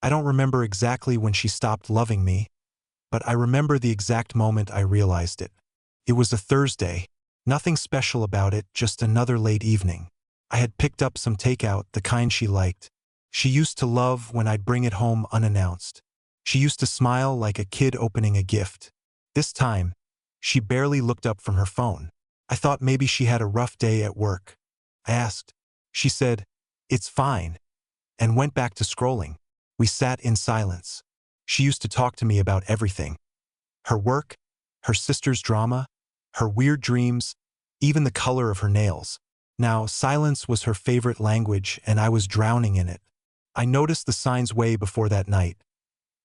I don't remember exactly when she stopped loving me, but I remember the exact moment I realized it. It was a Thursday. Nothing special about it, just another late evening. I had picked up some takeout, the kind she liked. She used to love when I'd bring it home unannounced. She used to smile like a kid opening a gift. This time, she barely looked up from her phone. I thought maybe she had a rough day at work. I asked. She said, "It's fine," and went back to scrolling. We sat in silence. She used to talk to me about everything. Her work, her sister's drama, her weird dreams, even the color of her nails. Now, silence was her favorite language, and I was drowning in it. I noticed the signs way before that night.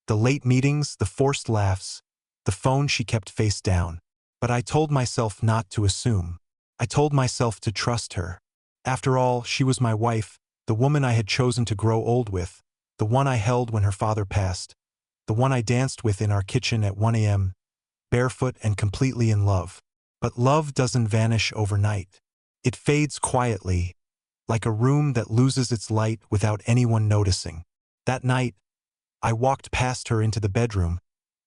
The late meetings, the forced laughs, the phone she kept face down. But I told myself not to assume. I told myself to trust her. After all, she was my wife, the woman I had chosen to grow old with, the one I held when her father passed, the one I danced with in our kitchen at 1 a.m., barefoot and completely in love. But love doesn't vanish overnight. It fades quietly, like a room that loses its light without anyone noticing. That night, I walked past her into the bedroom,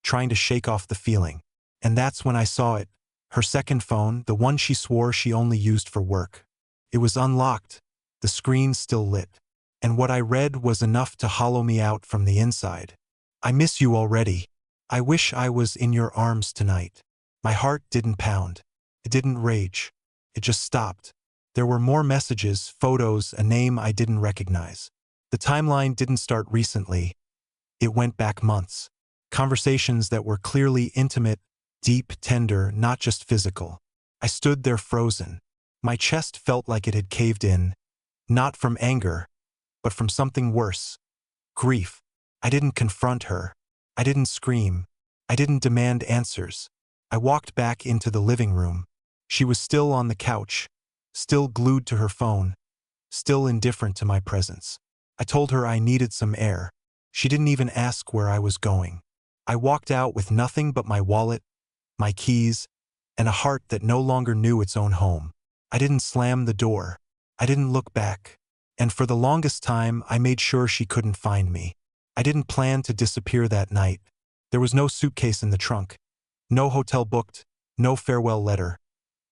trying to shake off the feeling. And that's when I saw it, her second phone, the one she swore she only used for work. It was unlocked, the screen still lit. And what I read was enough to hollow me out from the inside. "I miss you already. I wish I was in your arms tonight." My heart didn't pound. It didn't rage. It just stopped. There were more messages, photos, a name I didn't recognize. The timeline didn't start recently. It went back months. Conversations that were clearly intimate, deep, tender, not just physical. I stood there frozen. My chest felt like it had caved in, not from anger, but from something worse. Grief. I didn't confront her. I didn't scream. I didn't demand answers. I walked back into the living room. She was still on the couch, still glued to her phone, still indifferent to my presence. I told her I needed some air. She didn't even ask where I was going. I walked out with nothing but my wallet, my keys, and a heart that no longer knew its own home. I didn't slam the door. I didn't look back. And for the longest time, I made sure she couldn't find me. I didn't plan to disappear that night. There was no suitcase in the trunk, no hotel booked, no farewell letter.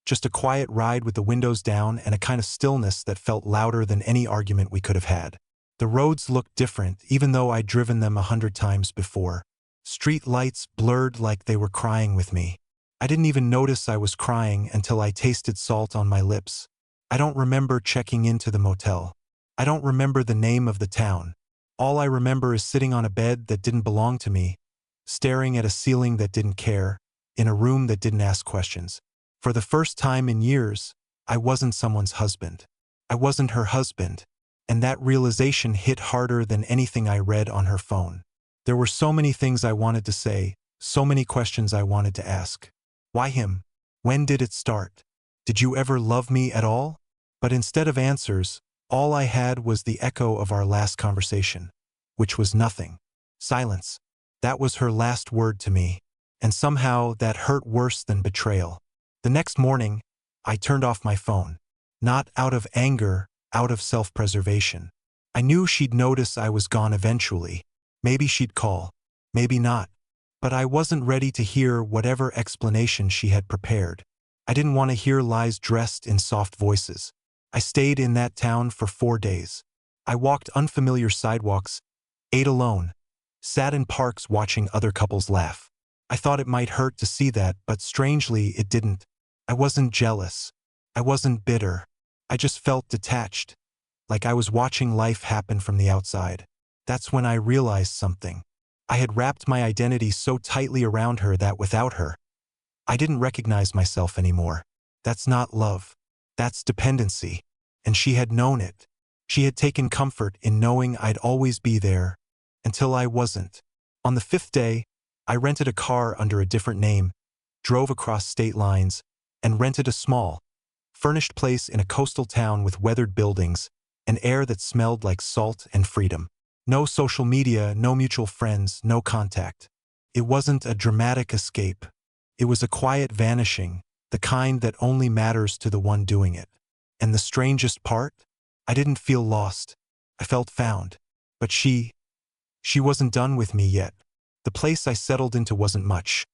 Just a quiet ride with the windows down and a kind of stillness that felt louder than any argument we could have had. The roads looked different, even though I'd driven them 100 times before. Street lights blurred like they were crying with me. I didn't even notice I was crying until I tasted salt on my lips. I don't remember checking into the motel. I don't remember the name of the town. All I remember is sitting on a bed that didn't belong to me, staring at a ceiling that didn't care, in a room that didn't ask questions. For the first time in years, I wasn't someone's husband. I wasn't her husband, and that realization hit harder than anything I read on her phone. There were so many things I wanted to say, so many questions I wanted to ask. Why him? When did it start? Did you ever love me at all? But instead of answers, all I had was the echo of our last conversation, which was nothing. Silence. That was her last word to me, and somehow that hurt worse than betrayal. The next morning, I turned off my phone. Not out of anger, out of self-preservation. I knew she'd notice I was gone eventually. Maybe she'd call, maybe not. But I wasn't ready to hear whatever explanation she had prepared. I didn't want to hear lies dressed in soft voices. I stayed in that town for 4 days. I walked unfamiliar sidewalks, ate alone, sat in parks watching other couples laugh. I thought it might hurt to see that, but strangely it didn't. I wasn't jealous. I wasn't bitter. I just felt detached, like I was watching life happen from the outside. That's when I realized something. I had wrapped my identity so tightly around her that without her, I didn't recognize myself anymore. That's not love. That's dependency. And she had known it. She had taken comfort in knowing I'd always be there, until I wasn't. On the 5th day, I rented a car under a different name, drove across state lines, and rented a small, furnished place in a coastal town with weathered buildings, an air that smelled like salt and freedom. No social media, no mutual friends, no contact. It wasn't a dramatic escape. It was a quiet vanishing, the kind that only matters to the one doing it. And the strangest part? I didn't feel lost. I felt found. But she She wasn't done with me yet. The place I settled into wasn't much.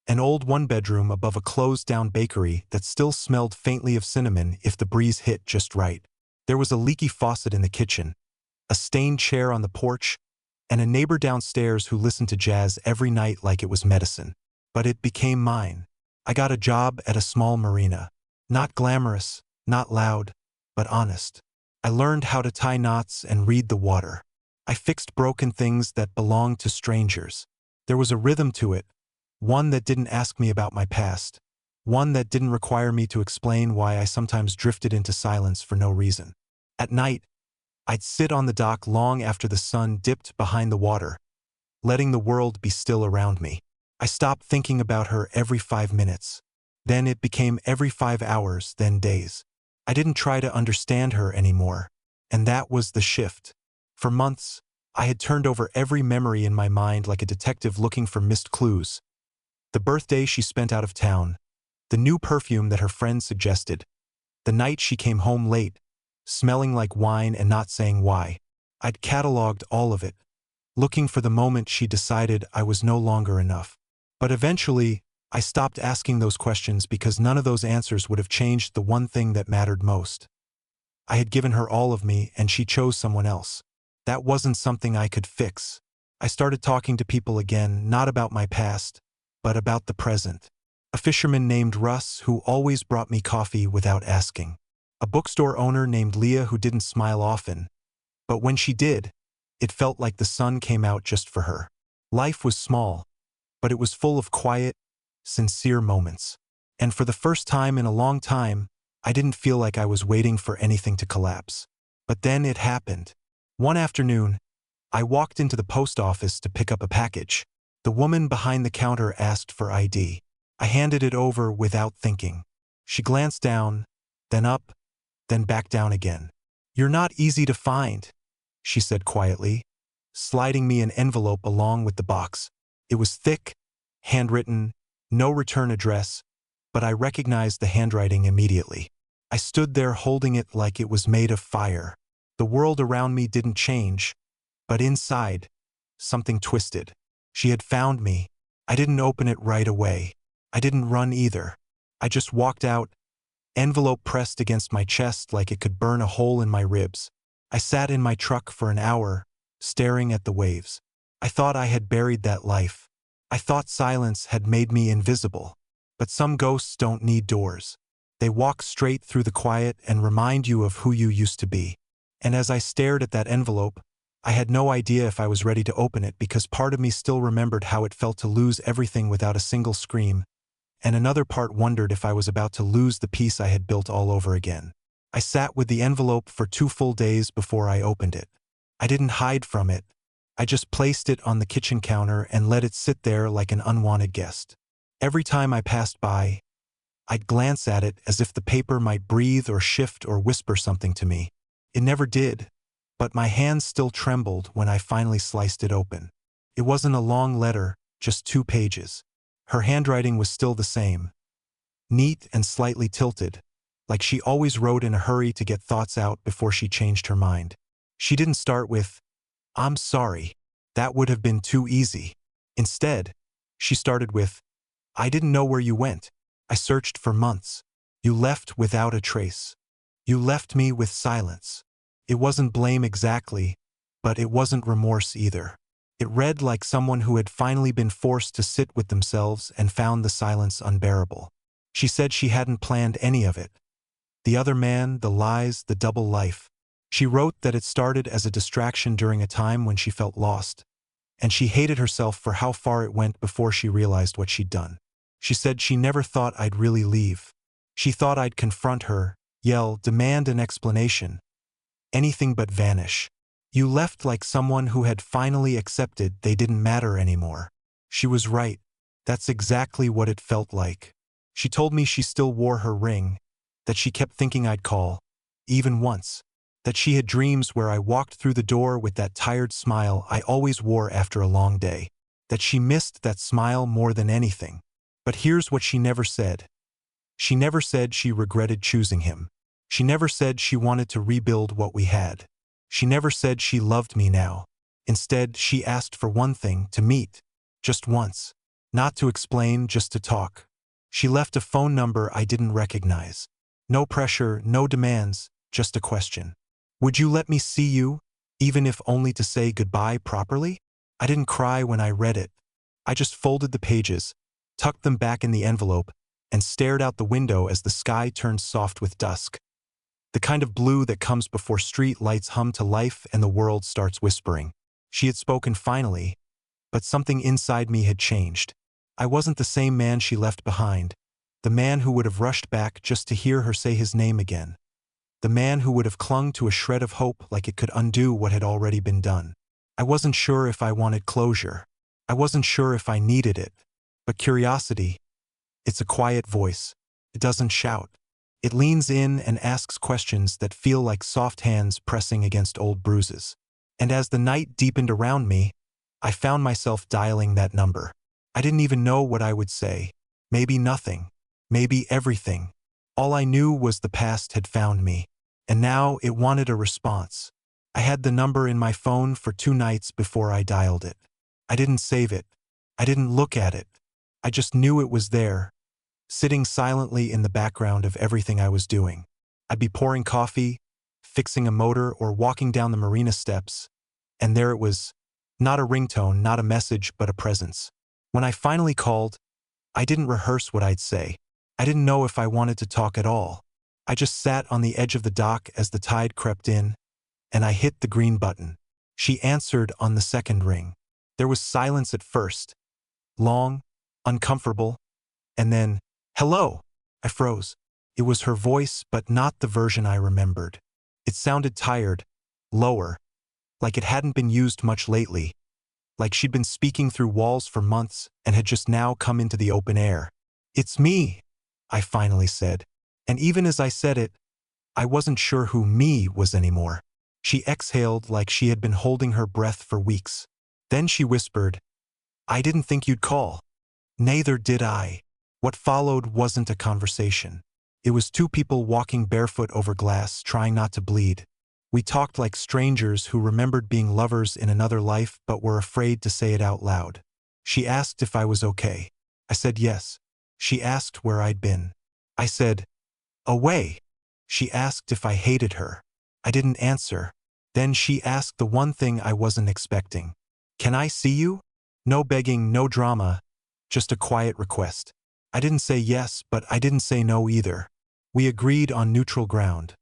An old one-bedroom above a closed-down bakery that still smelled faintly of cinnamon if the breeze hit just right. There was a leaky faucet in the kitchen, a stained chair on the porch, and a neighbor downstairs who listened to jazz every night like it was medicine. But it became mine. I got a job at a small marina. Not glamorous, not loud, but honest. I learned how to tie knots and read the water. I fixed broken things that belonged to strangers. There was a rhythm to it, one that didn't ask me about my past, one that didn't require me to explain why I sometimes drifted into silence for no reason. At night, I'd sit on the dock long after the sun dipped behind the water, letting the world be still around me. I stopped thinking about her every 5 minutes. Then it became every 5 hours, then days. I didn't try to understand her anymore, and that was the shift. For months, I had turned over every memory in my mind like a detective looking for missed clues. The birthday she spent out of town, the new perfume that her friend suggested, the night she came home late, smelling like wine and not saying why. I'd cataloged all of it, looking for the moment she decided I was no longer enough. But eventually, I stopped asking those questions because none of those answers would have changed the one thing that mattered most. I had given her all of me and she chose someone else. That wasn't something I could fix. I started talking to people again, not about my past, but about the present. A fisherman named Russ who always brought me coffee without asking. A bookstore owner named Leah who didn't smile often, but when she did, it felt like the sun came out just for her. Life was small, but it was full of quiet, sincere moments. And for the first time in a long time, I didn't feel like I was waiting for anything to collapse. But then it happened. One afternoon, I walked into the post office to pick up a package. The woman behind the counter asked for ID. I handed it over without thinking. She glanced down, then up, then back down again. "You're not easy to find," she said quietly, sliding me an envelope along with the box. It was thick, handwritten, no return address, but I recognized the handwriting immediately. I stood there holding it like it was made of fire. The world around me didn't change, but inside, something twisted. She had found me. I didn't open it right away. I didn't run either. I just walked out, envelope pressed against my chest like it could burn a hole in my ribs. I sat in my truck for an hour, staring at the waves. I thought I had buried that life. I thought silence had made me invisible. But some ghosts don't need doors. They walk straight through the quiet and remind you of who you used to be. And as I stared at that envelope, I had no idea if I was ready to open it because part of me still remembered how it felt to lose everything without a single scream, and another part wondered if I was about to lose the peace I had built all over again. I sat with the envelope for 2 full days before I opened it. I didn't hide from it. I just placed it on the kitchen counter and let it sit there like an unwanted guest. Every time I passed by, I'd glance at it as if the paper might breathe or shift or whisper something to me. It never did, but my hands still trembled when I finally sliced it open. It wasn't a long letter, just 2 pages. Her handwriting was still the same, neat and slightly tilted, like she always wrote in a hurry to get thoughts out before she changed her mind. She didn't start with, "I'm sorry." That would have been too easy. Instead, she started with, "I didn't know where you went. I searched for months. You left without a trace. You left me with silence." It wasn't blame exactly, but it wasn't remorse either. It read like someone who had finally been forced to sit with themselves and found the silence unbearable. She said she hadn't planned any of it. The other man, the lies, the double life. She wrote that it started as a distraction during a time when she felt lost, and she hated herself for how far it went before she realized what she'd done. She said she never thought I'd really leave. She thought I'd confront her, yell, demand an explanation. Anything but vanish. You left like someone who had finally accepted they didn't matter anymore. She was right. That's exactly what it felt like. She told me she still wore her ring, that she kept thinking I'd call, even once, that she had dreams where I walked through the door with that tired smile I always wore after a long day, that she missed that smile more than anything. But here's what she never said. She never said she regretted choosing him. She never said she wanted to rebuild what we had. She never said she loved me now. Instead, she asked for one thing: to meet. Just once. Not to explain, just to talk. She left a phone number I didn't recognize. No pressure, no demands, just a question. Would you let me see you, even if only to say goodbye properly? I didn't cry when I read it. I just folded the pages, tucked them back in the envelope, and stared out the window as the sky turned soft with dusk. The kind of blue that comes before street lights hum to life and the world starts whispering. She had spoken finally, but something inside me had changed. I wasn't the same man she left behind, the man who would have rushed back just to hear her say his name again, the man who would have clung to a shred of hope like it could undo what had already been done. I wasn't sure if I wanted closure. I wasn't sure if I needed it. But curiosity, it's a quiet voice. It doesn't shout. It leans in and asks questions that feel like soft hands pressing against old bruises. And as the night deepened around me, I found myself dialing that number. I didn't even know what I would say. Maybe nothing. Maybe everything. All I knew was the past had found me, and now it wanted a response. I had the number in my phone for 2 nights before I dialed it. I didn't save it. I didn't look at it. I just knew it was there, sitting silently in the background of everything I was doing. I'd be pouring coffee, fixing a motor, or walking down the marina steps, and there it was. Not a ringtone, not a message, but a presence. When I finally called, I didn't rehearse what I'd say. I didn't know if I wanted to talk at all. I just sat on the edge of the dock as the tide crept in, and I hit the green button. She answered on the second ring. There was silence at first. Long, uncomfortable, and then, "Hello!" I froze. It was her voice, but not the version I remembered. It sounded tired, lower, like it hadn't been used much lately, like she'd been speaking through walls for months and had just now come into the open air. "It's me," I finally said. And even as I said it, I wasn't sure who me was anymore. She exhaled like she had been holding her breath for weeks. Then she whispered, "I didn't think you'd call." Neither did I. What followed wasn't a conversation. It was 2 people walking barefoot over glass, trying not to bleed. We talked like strangers who remembered being lovers in another life but were afraid to say it out loud. She asked if I was okay. I said yes. She asked where I'd been. I said, "Away." She asked if I hated her. I didn't answer. Then she asked the one thing I wasn't expecting. "Can I see you?" No begging, no drama, just a quiet request. I didn't say yes, but I didn't say no either. We agreed on neutral ground.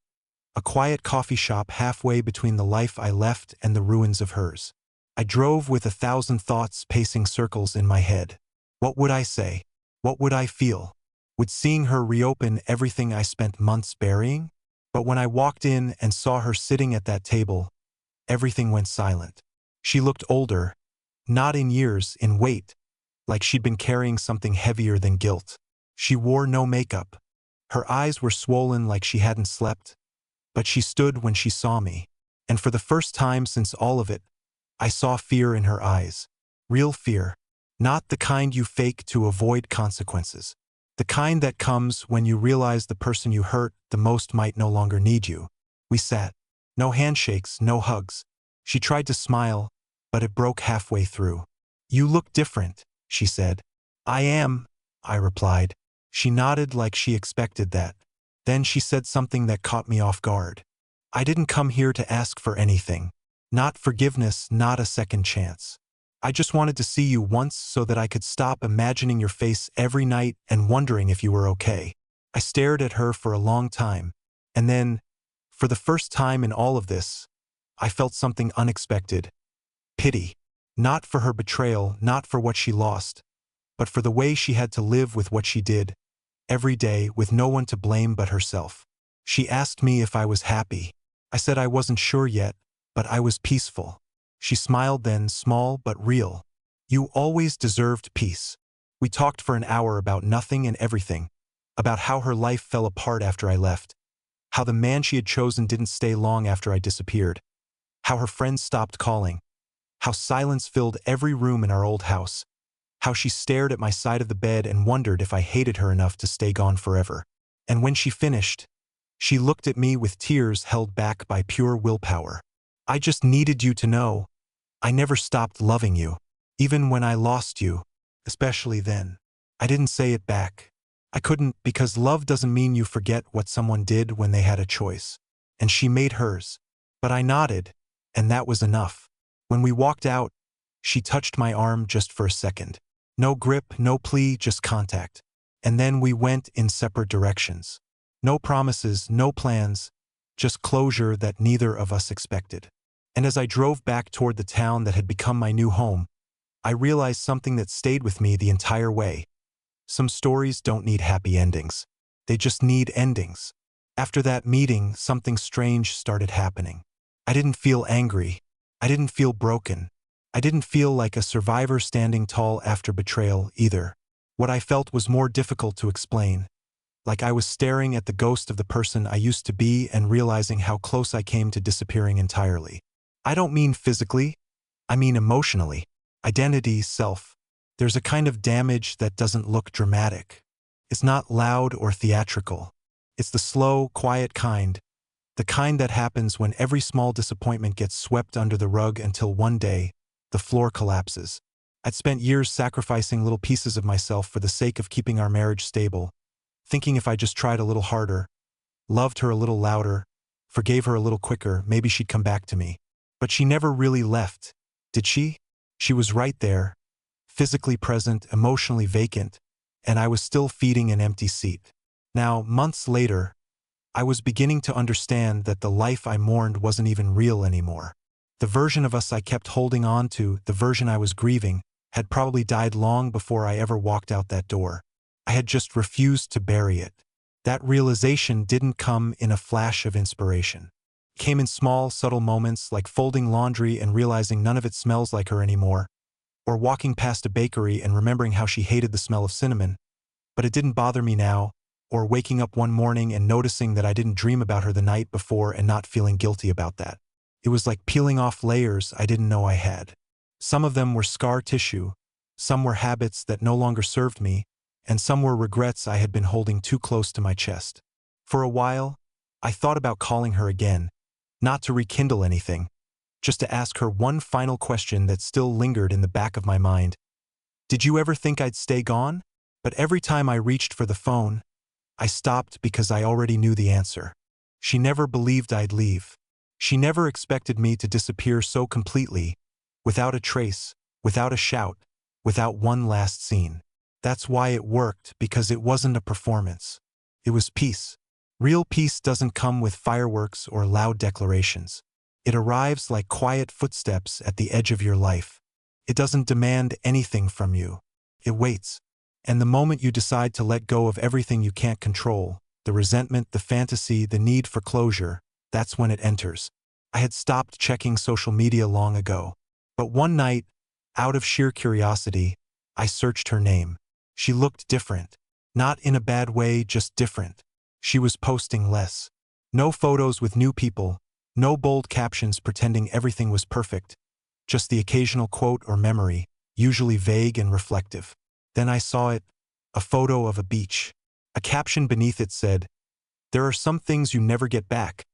A quiet coffee shop halfway between the life I left and the ruins of hers. I drove with 1,000 thoughts pacing circles in my head. What would I say? What would I feel? Would seeing her reopen everything I spent months burying? But when I walked in and saw her sitting at that table, everything went silent. She looked older, not in years, in weight, like she'd been carrying something heavier than guilt. She wore no makeup. Her eyes were swollen like she hadn't slept. But she stood when she saw me, and for the first time since all of it, I saw fear in her eyes. Real fear. Not the kind you fake to avoid consequences. The kind that comes when you realize the person you hurt the most might no longer need you. We sat. No handshakes, no hugs. She tried to smile, but it broke halfway through. "You look different," she said. "I am," I replied. She nodded like she expected that. Then she said something that caught me off guard. "I didn't come here to ask for anything. Not forgiveness, not a second chance. I just wanted to see you once so that I could stop imagining your face every night and wondering if you were okay." I stared at her for a long time, and then, for the first time in all of this, I felt something unexpected. Pity. Not for her betrayal, not for what she lost, but for the way she had to live with what she did, every day, with no one to blame but herself. She asked me if I was happy. I said I wasn't sure yet, but I was peaceful. She smiled then, small but real. "You always deserved peace." We talked for an hour about nothing and everything, about how her life fell apart after I left, how the man she had chosen didn't stay long after I disappeared, how her friends stopped calling, how silence filled every room in our old house, how she stared at my side of the bed and wondered if I hated her enough to stay gone forever. And when she finished, she looked at me with tears held back by pure willpower. "I just needed you to know," I never stopped loving you. Even when I lost you. Especially then. I didn't say it back. I couldn't, because love doesn't mean you forget what someone did when they had a choice. And she made hers. But I nodded, and that was enough. When we walked out, she touched my arm just for a second. No grip, no plea, just contact. And then we went in separate directions. No promises, no plans, just closure that neither of us expected. And as I drove back toward the town that had become my new home, I realized something that stayed with me the entire way. Some stories don't need happy endings. They just need endings. After that meeting, something strange started happening. I didn't feel angry. I didn't feel broken. I didn't feel like a survivor standing tall after betrayal either. What I felt was more difficult to explain. Like I was staring at the ghost of the person I used to be and realizing how close I came to disappearing entirely. I don't mean physically. I mean emotionally. Identity, self. There's a kind of damage that doesn't look dramatic. It's not loud or theatrical. It's the slow, quiet kind. The kind that happens when every small disappointment gets swept under the rug until one day, the floor collapses. I'd spent years sacrificing little pieces of myself for the sake of keeping our marriage stable, thinking if I just tried a little harder, loved her a little louder, forgave her a little quicker, maybe she'd come back to me. But she never really left, did she? She was right there, physically present, emotionally vacant, and I was still feeding an empty seat. Now, months later, I was beginning to understand that the life I mourned wasn't even real anymore. The version of us I kept holding on to, the version I was grieving, had probably died long before I ever walked out that door. I had just refused to bury it. That realization didn't come in a flash of inspiration. It came in small, subtle moments like folding laundry and realizing none of it smells like her anymore, or walking past a bakery and remembering how she hated the smell of cinnamon. But it didn't bother me now, or waking up one morning and noticing that I didn't dream about her the night before and not feeling guilty about that. It was like peeling off layers I didn't know I had. Some of them were scar tissue, some were habits that no longer served me, and some were regrets I had been holding too close to my chest. For a while, I thought about calling her again, not to rekindle anything, just to ask her one final question that still lingered in the back of my mind. Did you ever think I'd stay gone? But every time I reached for the phone, I stopped because I already knew the answer. She never believed I'd leave. She never expected me to disappear so completely, without a trace, without a shout, without one last scene. That's why it worked, because it wasn't a performance. It was peace. Real peace doesn't come with fireworks or loud declarations. It arrives like quiet footsteps at the edge of your life. It doesn't demand anything from you. It waits. And the moment you decide to let go of everything you can't control, the resentment, the fantasy, the need for closure, that's when it enters. I had stopped checking social media long ago. But one night, out of sheer curiosity, I searched her name. She looked different. Not in a bad way, just different. She was posting less. No photos with new people, no bold captions pretending everything was perfect, just the occasional quote or memory, usually vague and reflective. Then I saw it, a photo of a beach. A caption beneath it said, "There are some things you never get back,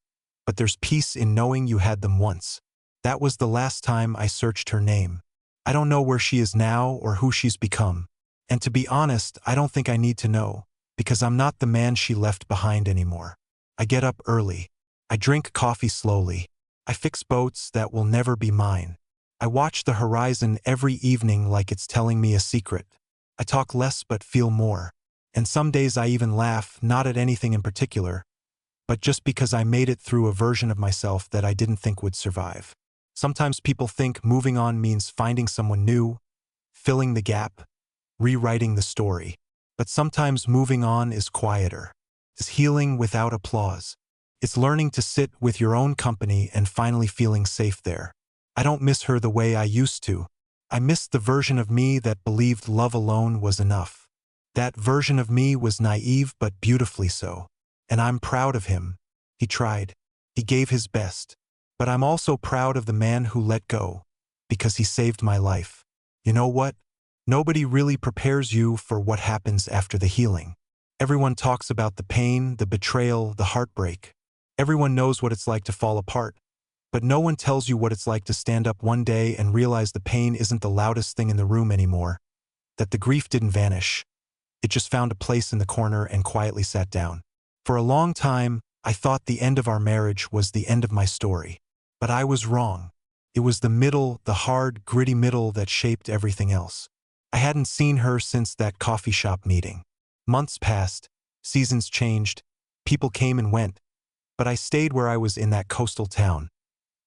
but there's peace in knowing you had them once." That was the last time I searched her name. I don't know where she is now or who she's become. And to be honest, I don't think I need to know, because I'm not the man she left behind anymore. I get up early. I drink coffee slowly. I fix boats that will never be mine. I watch the horizon every evening like it's telling me a secret. I talk less but feel more. And some days I even laugh, not at anything in particular, but just because I made it through a version of myself that I didn't think would survive. Sometimes people think moving on means finding someone new, filling the gap, rewriting the story. But sometimes moving on is quieter. It's healing without applause. It's learning to sit with your own company and finally feeling safe there. I don't miss her the way I used to. I missed the version of me that believed love alone was enough. That version of me was naive but beautifully so. And I'm proud of him. He tried. He gave his best. But I'm also proud of the man who let go, because he saved my life. You know what? Nobody really prepares you for what happens after the healing. Everyone talks about the pain, the betrayal, the heartbreak. Everyone knows what it's like to fall apart. But no one tells you what it's like to stand up one day and realize the pain isn't the loudest thing in the room anymore, that the grief didn't vanish. It just found a place in the corner and quietly sat down. For a long time, I thought the end of our marriage was the end of my story. But I was wrong. It was the middle, the hard, gritty middle that shaped everything else. I hadn't seen her since that coffee shop meeting. Months passed, seasons changed, people came and went, but I stayed where I was in that coastal town,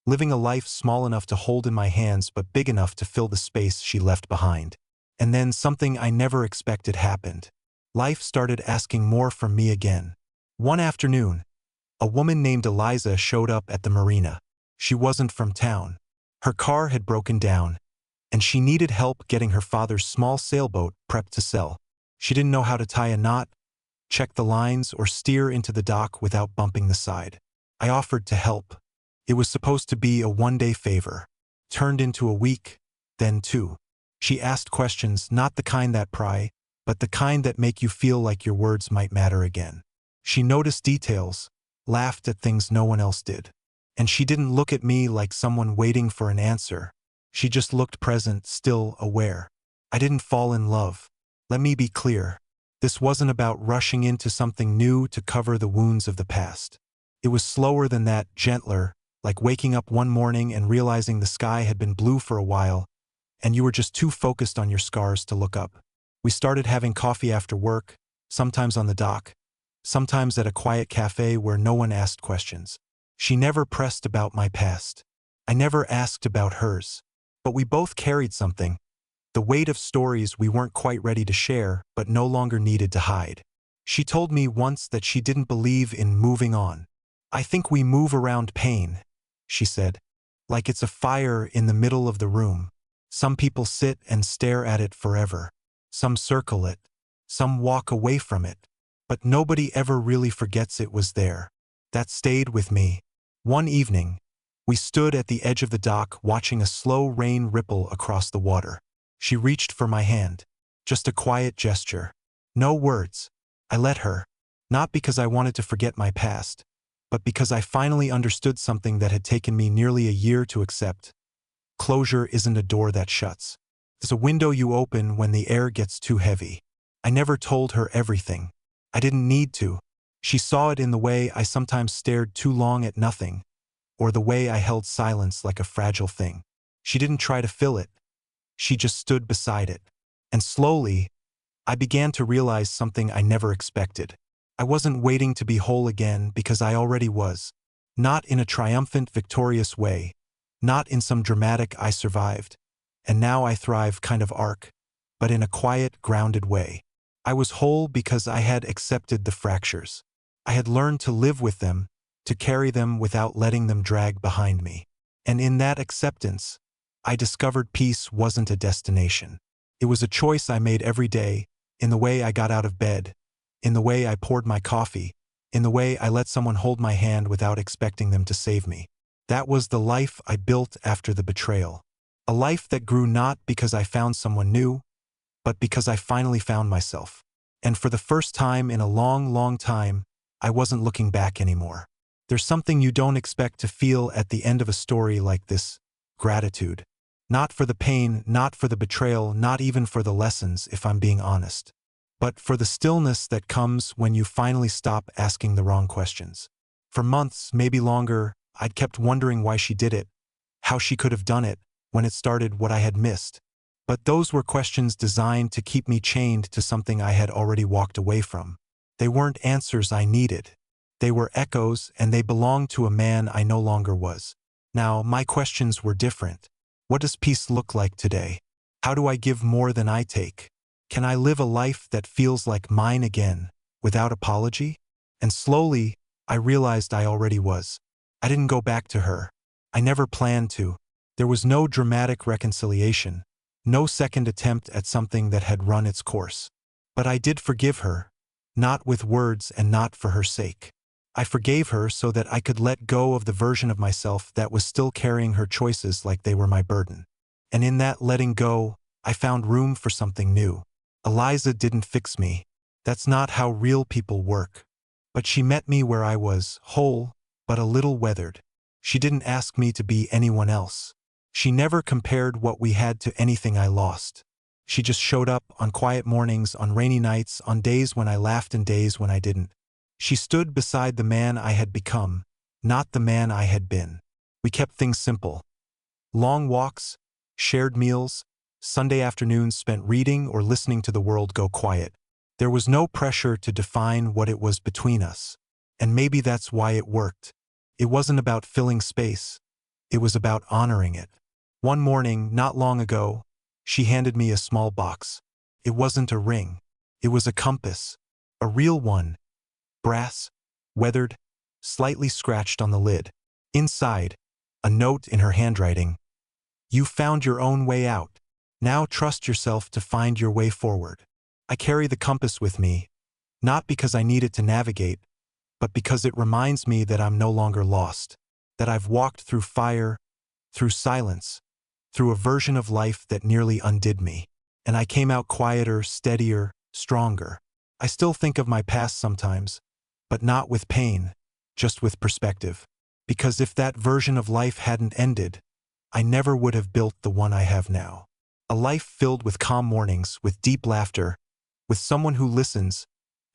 living a life small enough to hold in my hands but big enough to fill the space she left behind. And then something I never expected happened. Life started asking more from me again. One afternoon, a woman named Eliza showed up at the marina. She wasn't from town. Her car had broken down, and she needed help getting her father's small sailboat prepped to sell. She didn't know how to tie a knot, check the lines, or steer into the dock without bumping the side. I offered to help. It was supposed to be a one-day favor. Turned into a week, then two. She asked questions, not the kind that pry, but the kind that make you feel like your words might matter again. She noticed details, laughed at things no one else did. And she didn't look at me like someone waiting for an answer. She just looked present, still aware. I didn't fall in love. Let me be clear. This wasn't about rushing into something new to cover the wounds of the past. It was slower than that, gentler, like waking up one morning and realizing the sky had been blue for a while, and you were just too focused on your scars to look up. We started having coffee after work, sometimes on the dock, sometimes at a quiet cafe where no one asked questions. She never pressed about my past. I never asked about hers. But we both carried something, the weight of stories we weren't quite ready to share but no longer needed to hide. She told me once that she didn't believe in moving on. I think we move around pain, she said, like it's a fire in the middle of the room. Some people sit and stare at it forever. Some circle it. Some walk away from it. But nobody ever really forgets it was there. That stayed with me. One evening, we stood at the edge of the dock watching a slow rain ripple across the water. She reached for my hand. Just a quiet gesture. No words. I let her. Not because I wanted to forget my past, but because I finally understood something that had taken me nearly a year to accept. Closure isn't a door that shuts. It's a window you open when the air gets too heavy. I never told her everything. I didn't need to. She saw it in the way I sometimes stared too long at nothing, or the way I held silence like a fragile thing. She didn't try to fill it. She just stood beside it. And slowly, I began to realize something I never expected. I wasn't waiting to be whole again because I already was. Not in a triumphant, victorious way. Not in some dramatic "I survived, and now I thrive" kind of arc, but in a quiet, grounded way. I was whole because I had accepted the fractures. I had learned to live with them, to carry them without letting them drag behind me. And in that acceptance, I discovered peace wasn't a destination. It was a choice I made every day, in the way I got out of bed, in the way I poured my coffee, in the way I let someone hold my hand without expecting them to save me. That was the life I built after the betrayal. A life that grew not because I found someone new, but because I finally found myself. And for the first time in a long, long time, I wasn't looking back anymore. There's something you don't expect to feel at the end of a story like this: gratitude. Not for the pain, not for the betrayal, not even for the lessons, if I'm being honest. But for the stillness that comes when you finally stop asking the wrong questions. For months, maybe longer, I'd kept wondering why she did it, how she could have done it, when it started, what I had missed. But those were questions designed to keep me chained to something I had already walked away from. They weren't answers I needed. They were echoes, and they belonged to a man I no longer was. Now, my questions were different. What does peace look like today? How do I give more than I take? Can I live a life that feels like mine again, without apology? And slowly, I realized I already was. I didn't go back to her. I never planned to. There was no dramatic reconciliation, no second attempt at something that had run its course. But I did forgive her, not with words and not for her sake. I forgave her so that I could let go of the version of myself that was still carrying her choices like they were my burden. And in that letting go, I found room for something new. Eliza didn't fix me. That's not how real people work. But she met me where I was, whole, but a little weathered. She didn't ask me to be anyone else. She never compared what we had to anything I lost. She just showed up on quiet mornings, on rainy nights, on days when I laughed and days when I didn't. She stood beside the man I had become, not the man I had been. We kept things simple. Long walks, shared meals, Sunday afternoons spent reading or listening to the world go quiet. There was no pressure to define what it was between us. And maybe that's why it worked. It wasn't about filling space. It was about honoring it. One morning, not long ago, she handed me a small box. It wasn't a ring. It was a compass. A real one. Brass, weathered, slightly scratched on the lid. Inside, a note in her handwriting. You found your own way out. Now trust yourself to find your way forward. I carry the compass with me, not because I need it to navigate, but because it reminds me that I'm no longer lost, that I've walked through fire, through silence, through a version of life that nearly undid me, and I came out quieter, steadier, stronger. I still think of my past sometimes, but not with pain, just with perspective. Because if that version of life hadn't ended, I never would have built the one I have now. A life filled with calm mornings, with deep laughter, with someone who listens,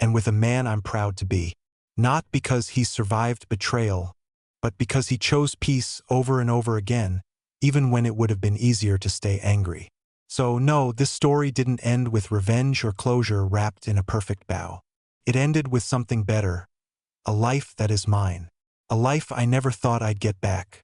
and with a man I'm proud to be. Not because he survived betrayal, but because he chose peace over and over again, even when it would have been easier to stay angry. So no, this story didn't end with revenge or closure wrapped in a perfect bow. It ended with something better, a life that is mine, a life I never thought I'd get back.